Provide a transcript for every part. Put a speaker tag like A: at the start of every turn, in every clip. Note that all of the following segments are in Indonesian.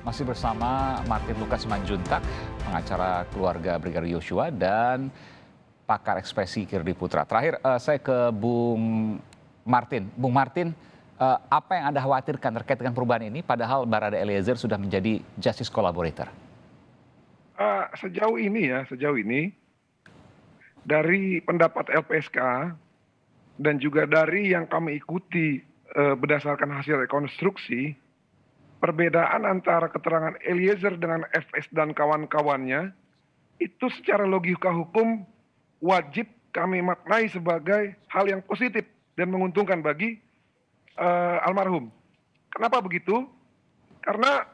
A: Masih bersama Martin Lukas Simanjuntak, pengacara keluarga Brigadir Yosua dan pakar ekspresi Kirdi Putra. Terakhir saya ke Bung Martin. Bung Martin, apa yang Anda khawatirkan terkait dengan perubahan ini padahal Barada Eliezer sudah menjadi justice collaborator?
B: Sejauh ini dari pendapat LPSK dan juga dari yang kami ikuti berdasarkan hasil rekonstruksi, perbedaan antara keterangan Eliezer dengan FS dan kawan-kawannya itu secara logika hukum wajib kami maknai sebagai hal yang positif dan menguntungkan bagi almarhum. Kenapa begitu? Karena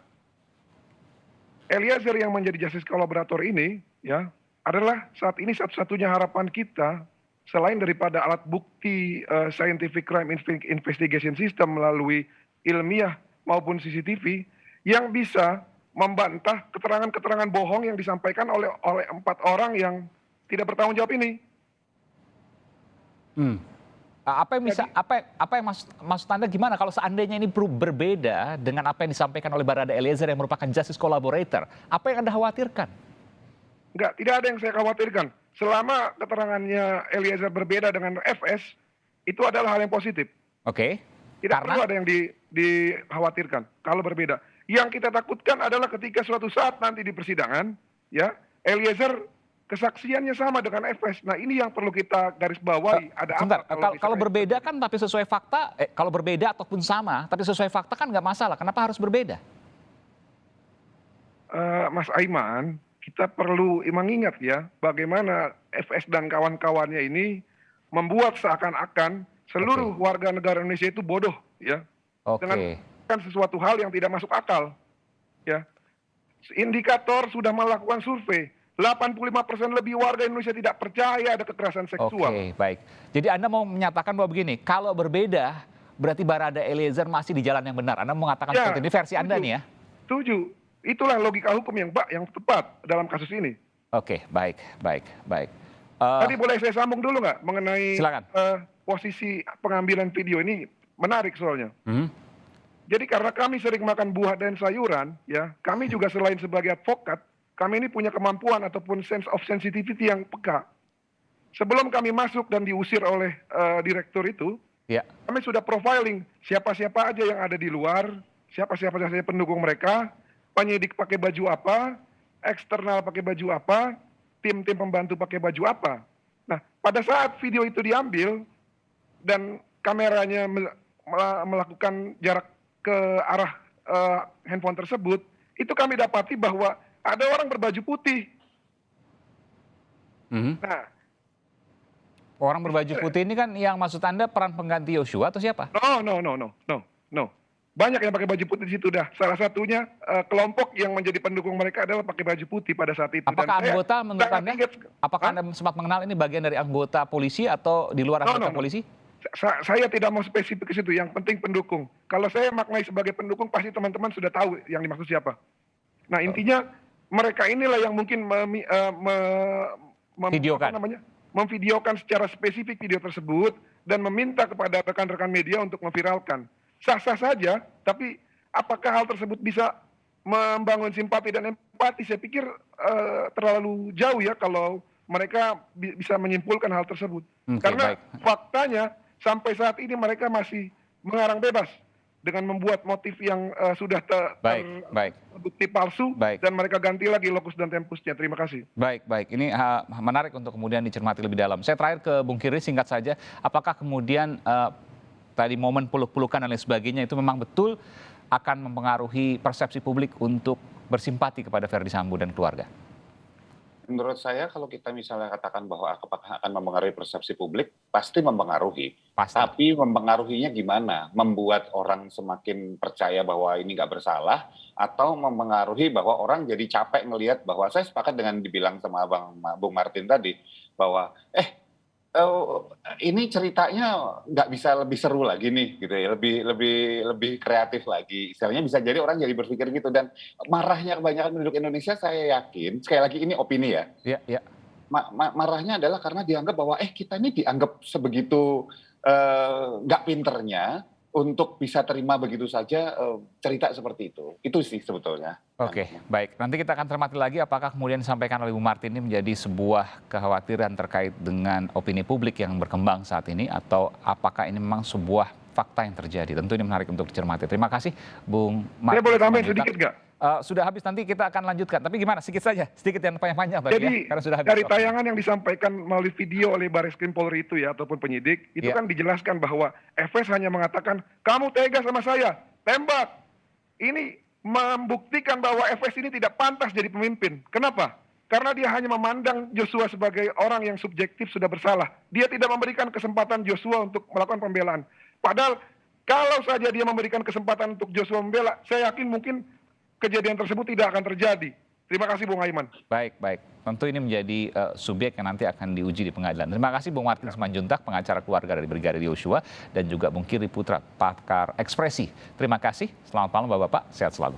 B: Eliezer yang menjadi justice collaborator ini ya adalah saat ini satu-satunya harapan kita selain daripada alat bukti scientific crime investigation system melalui ilmiah maupun CCTV yang bisa membantah keterangan-keterangan bohong yang disampaikan oleh 4 orang yang tidak bertanggung jawab ini.
A: Apa yang maksud Anda gimana kalau seandainya ini berbeda dengan apa yang disampaikan oleh Barada Eliezer yang merupakan justice collaborator? Apa yang Anda khawatirkan?
B: Enggak, tidak ada yang saya khawatirkan. Selama keterangannya Eliezer berbeda dengan FS, itu adalah hal yang positif.
A: Oke.
B: Tidak perlu ada yang dikhawatirkan kalau berbeda. Yang kita takutkan adalah ketika suatu saat nanti di persidangan, ya Eliezer kesaksiannya sama dengan FS. Nah ini yang perlu kita garis bawahi.
A: Sebentar, kalau berbeda kan tapi sesuai fakta, kalau berbeda ataupun sama, tapi sesuai fakta kan nggak masalah. Kenapa harus berbeda?
B: Mas Aiman, kita perlu mengingat ya bagaimana FS dan kawan-kawannya ini membuat seakan-akan seluruh warga negara Indonesia itu bodoh ya. Dengan kan sesuatu hal yang tidak masuk akal. Ya. Indikator sudah melakukan survei. 85% lebih warga Indonesia tidak percaya ada kekerasan seksual.
A: Oke, baik. Jadi Anda mau menyatakan bahwa begini, kalau berbeda berarti Barada Eliezer masih di jalan yang benar. Anda mau mengatakan seperti ini versi Anda nih ya?
B: Setuju. Itulah logika hukum yang tepat dalam kasus ini.
A: Oke, baik.
B: Tadi boleh saya sambung dulu nggak mengenai posisi pengambilan video ini? Menarik soalnya. Jadi karena kami sering makan buah dan sayuran, ya, kami juga selain sebagai advokat, kami ini punya kemampuan ataupun sense of sensitivity yang peka. Sebelum kami masuk dan diusir oleh direktur itu, kami sudah profiling siapa-siapa aja yang ada di luar, siapa-siapa saja pendukung mereka, penyidik pakai baju apa, eksternal pakai baju apa, tim-tim pembantu pakai baju apa. Nah, pada saat video itu diambil dan kameranya melakukan jarak ke arah handphone tersebut, itu kami dapati bahwa ada orang berbaju putih. Nah,
A: orang berbaju putih ini kan yang maksud Anda peran pengganti Yosua atau siapa?
B: No. Banyak yang pakai baju putih di situ dah. Salah satunya kelompok yang menjadi pendukung mereka adalah pakai baju putih pada saat itu.
A: Apakah anggota menurut Anda? Apakah Anda sempat mengenal ini bagian dari anggota polisi atau di luar anggota polisi?
B: Saya tidak mau spesifik ke situ, yang penting pendukung. Kalau saya maknai sebagai pendukung, pasti teman-teman sudah tahu yang dimaksud siapa. Nah intinya mereka inilah yang mungkin memvideokan secara spesifik video tersebut dan meminta kepada rekan-rekan media untuk memviralkan. Sah-sah saja, tapi apakah hal tersebut bisa membangun simpati dan empati? Saya pikir terlalu jauh ya kalau mereka bisa menyimpulkan hal tersebut. Karena faktanya sampai saat ini mereka masih mengarang bebas dengan membuat motif yang sudah terbukti palsu dan mereka ganti lagi lokus dan tempusnya. Terima kasih.
A: Baik. Ini menarik untuk kemudian dicermati lebih dalam. Saya terakhir ke Bung Kirdi singkat saja. Apakah kemudian tadi momen peluk-pelukan dan lain sebagainya itu memang betul akan mempengaruhi persepsi publik untuk bersimpati kepada Verdi Sambo dan keluarga?
C: Menurut saya kalau kita misalnya katakan bahwa apakah akan mempengaruhi persepsi publik, pasti mempengaruhi. Tapi mempengaruhinya gimana? Membuat orang semakin percaya bahwa ini nggak bersalah, atau mempengaruhi bahwa orang jadi capek ngelihat bahwa saya sepakat dengan dibilang sama Bung Martin tadi, bahwa ini ceritanya nggak bisa lebih seru lagi nih, gitu ya, lebih kreatif lagi. Istilahnya bisa jadi orang jadi berpikir gitu, dan marahnya kebanyakan penduduk Indonesia, saya yakin, sekali lagi ini opini ya. Marahnya adalah karena dianggap bahwa kita ini dianggap sebegitu nggak pinternya untuk bisa terima begitu saja cerita seperti itu. Itu sih sebetulnya.
A: Oke, baik. Nanti kita akan cermati lagi apakah kemudian disampaikan oleh Bu Martin ini menjadi sebuah kekhawatiran terkait dengan opini publik yang berkembang saat ini, atau apakah ini memang sebuah fakta yang terjadi. Tentu ini menarik untuk dicermati. Terima kasih, Bung Martin.
B: Saya boleh tambahin sedikit nggak?
A: Sudah habis, nanti kita akan lanjutkan. Tapi gimana? Sedikit saja, sedikit yang panjang-panjang tadi.
B: Jadi
A: ya, karena sudah habis
B: dari tayangan yang disampaikan melalui video oleh Barreskrim Polri itu ya, ataupun penyidik, itu kan dijelaskan bahwa FS hanya mengatakan, kamu tega sama saya, tembak. Ini membuktikan bahwa FS ini tidak pantas jadi pemimpin. Kenapa? Karena dia hanya memandang Joshua sebagai orang yang subjektif sudah bersalah. Dia tidak memberikan kesempatan Joshua untuk melakukan pembelaan. Padahal kalau saja dia memberikan kesempatan untuk Joshua membela, saya yakin mungkin kejadian tersebut tidak akan terjadi. Terima kasih Bung Aiman.
A: Baik, baik. Tentu ini menjadi subjek yang nanti akan diuji di pengadilan. Terima kasih Bung Martin Simanjuntak, pengacara keluarga dari Brigadir Yosua, dan juga Bung Kirdi Putra, pakar ekspresi. Terima kasih. Selamat malam Bapak-Bapak, sehat selalu.